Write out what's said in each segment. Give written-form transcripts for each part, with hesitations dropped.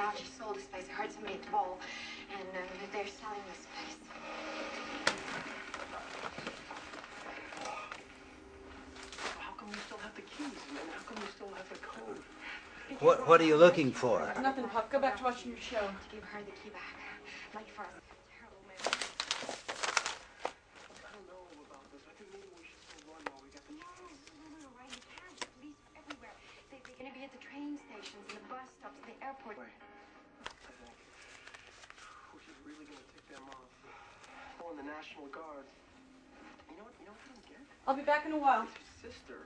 out. She sold this place. I heard somebody at the ball, and they're selling this place. How come you still have the keys, man? How come you still have the code? What are you looking for? Nothing, Pop. Go back to watching your show. To give her the key back. Like for us. Terrible man. I don't know about this. I think maybe we should still run while we got the chance. No, right? You can't. The police are everywhere. They're going to be at the train stations and the bus stops and the airport. Wait. I think she's really going to tick them off. Oh, and the National Guard. You know what I don't get? I'll be back in a while. It's your sister.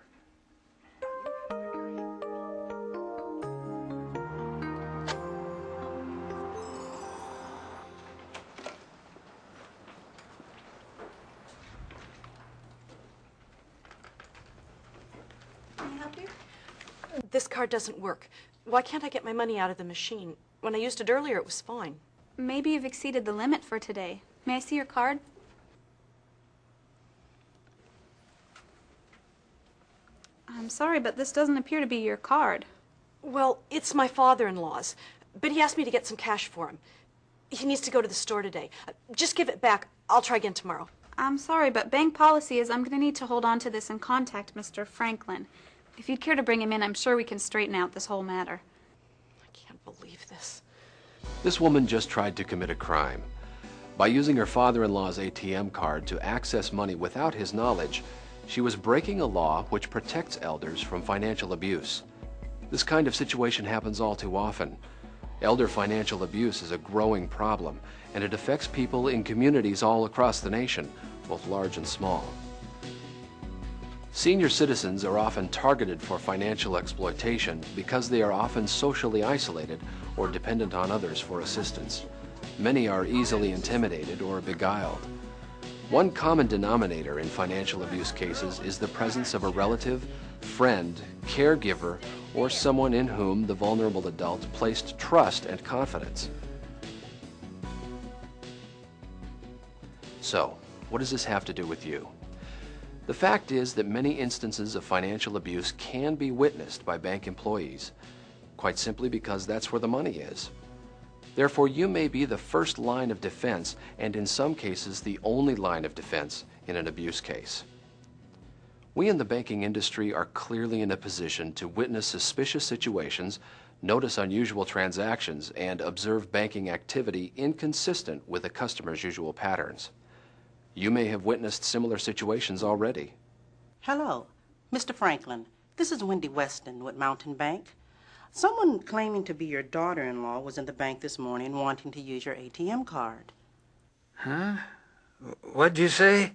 This card doesn't work. Why can't I get my money out of the machine? When I used it earlier, it was fine. Maybe you've exceeded the limit for today. May I see your card? I'm sorry, but this doesn't appear to be your card. Well, it's my father-in-law's, but he asked me to get some cash for him. He needs to go to the store today. Just give it back. I'll try again tomorrow. I'm sorry, but bank policy is I'm going to need to hold on to this and contact Mr. Franklin. If you'd care to bring him in, I'm sure we can straighten out this whole matter. I can't believe this. This woman just tried to commit a crime. By using her father-in-law's ATM card to access money without his knowledge, she was breaking a law which protects elders from financial abuse. This kind of situation happens all too often. Elder financial abuse is a growing problem, and it affects people in communities all across the nation, both large and small. Senior citizens are often targeted for financial exploitation because they are often socially isolated or dependent on others for assistance. Many are easily intimidated or beguiled. One common denominator in financial abuse cases is the presence of a relative, friend, caregiver, or someone in whom the vulnerable adult placed trust and confidence. So, what does this have to do with you? The fact is that many instances of financial abuse can be witnessed by bank employees, quite simply because that's where the money is. Therefore, you may be the first line of defense, and in some cases, the only line of defense in an abuse case. We in the banking industry are clearly in a position to witness suspicious situations, notice unusual transactions, and observe banking activity inconsistent with a customer's usual patterns. You may have witnessed similar situations already. Hello, Mr. Franklin. This is Wendy Weston with Mountain Bank. Someone claiming to be your daughter-in-law was in the bank this morning wanting to use your ATM card. Huh? What'd you say?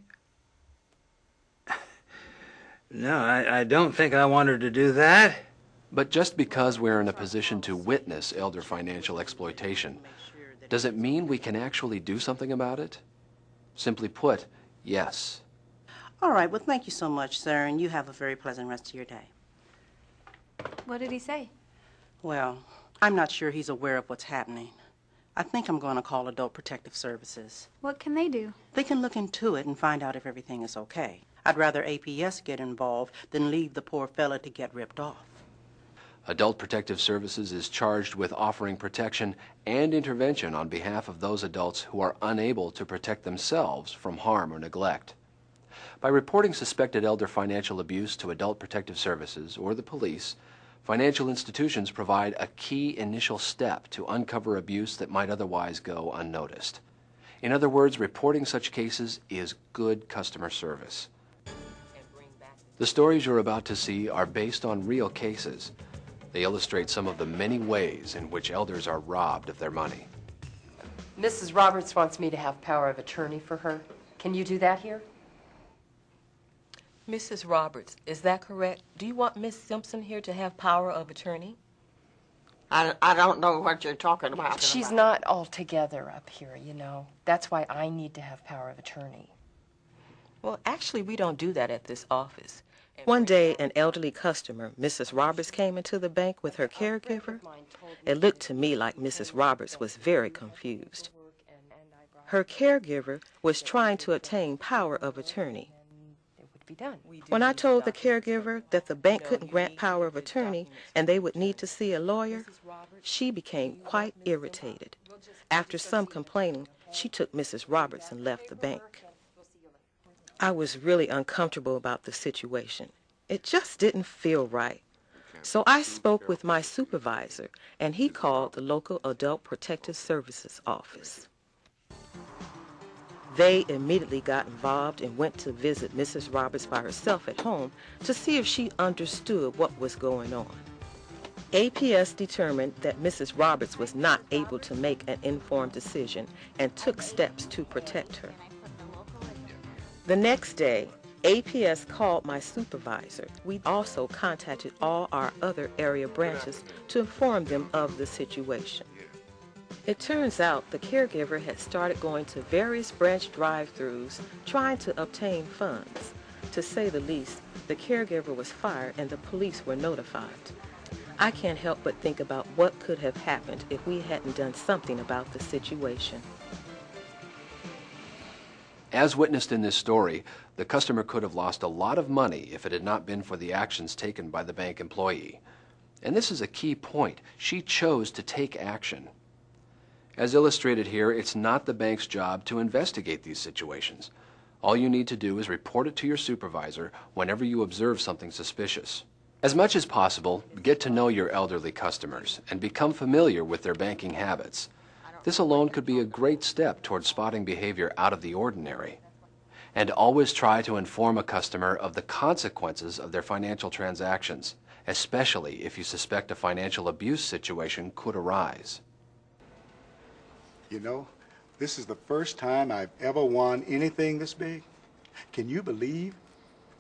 No, I don't think I want her to do that. But just because we're in a position to witness elder financial exploitation, does it mean we can actually do something about it? Simply put, yes. All right, well, thank you so much, sir, and you have a very pleasant rest of your day. What did he say? Well, I'm not sure he's aware of what's happening. I think I'm going to call Adult Protective Services. What can they do? They can look into it and find out if everything is okay. I'd rather APS get involved than leave the poor fella to get ripped off. Adult Protective Services is charged with offering protection and intervention on behalf of those adults who are unable to protect themselves from harm or neglect. By reporting suspected elder financial abuse to Adult Protective Services or the police, financial institutions provide a key initial step to uncover abuse that might otherwise go unnoticed. In other words, reporting such cases is good customer service. The stories you're about to see are based on real cases. They illustrate some of the many ways in which elders are robbed of their money. Mrs. Roberts wants me to have power of attorney for her. Can you do that here? Mrs. Roberts, is that correct? Do you want Miss Simpson here to have power of attorney? I don't know what you're talking about. She's not all together up here, you know. That's why I need to have power of attorney. Well, actually, we don't do that at this office. One day, an elderly customer, Mrs. Roberts, came into the bank with her caregiver. It looked to me like Mrs. Roberts was very confused. Her caregiver was trying to obtain power of attorney. be done. When I told the caregiver that the bank couldn't grant power of attorney and they would need to see a lawyer, she became quite irritated. After some complaining, she took Mrs. Roberts and left the bank. I was really uncomfortable about the situation. It just didn't feel right. So I spoke with my supervisor, and he called the local Adult Protective Services office. They immediately got involved and went to visit Mrs. Roberts by herself at home to see if she understood what was going on. APS determined that Mrs. Roberts was not able to make an informed decision and took steps to protect her. The next day, APS called my supervisor. We also contacted all our other area branches to inform them of the situation. It turns out the caregiver had started going to various branch drive-thrus trying to obtain funds. To say the least, the caregiver was fired and the police were notified. I can't help but think about what could have happened if we hadn't done something about the situation. As witnessed in this story, the customer could have lost a lot of money if it had not been for the actions taken by the bank employee. And this is a key point. She chose to take action. As illustrated here, it's not the bank's job to investigate these situations. All you need to do is report it to your supervisor whenever you observe something suspicious. As much as possible, get to know your elderly customers and become familiar with their banking habits. This alone could be a great step towards spotting behavior out of the ordinary. And always try to inform a customer of the consequences of their financial transactions, especially if you suspect a financial abuse situation could arise. You know, this is the first time I've ever won anything this big. Can you believe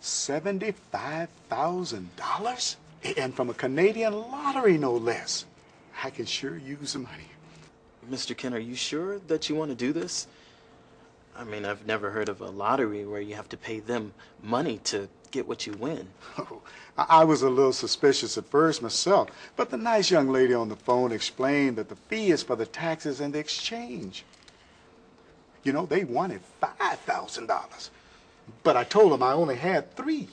$75,000? And from a Canadian lottery, no less. I can sure use the money. Mr. Ken, are you sure that you want to do this? I mean, I've never heard of a lottery where you have to pay them money to get what you win. Oh, I was a little suspicious at first myself, but the nice young lady on the phone explained that the fee is for the taxes and the exchange. You know, they wanted $5,000, but I told them I only had $3,000.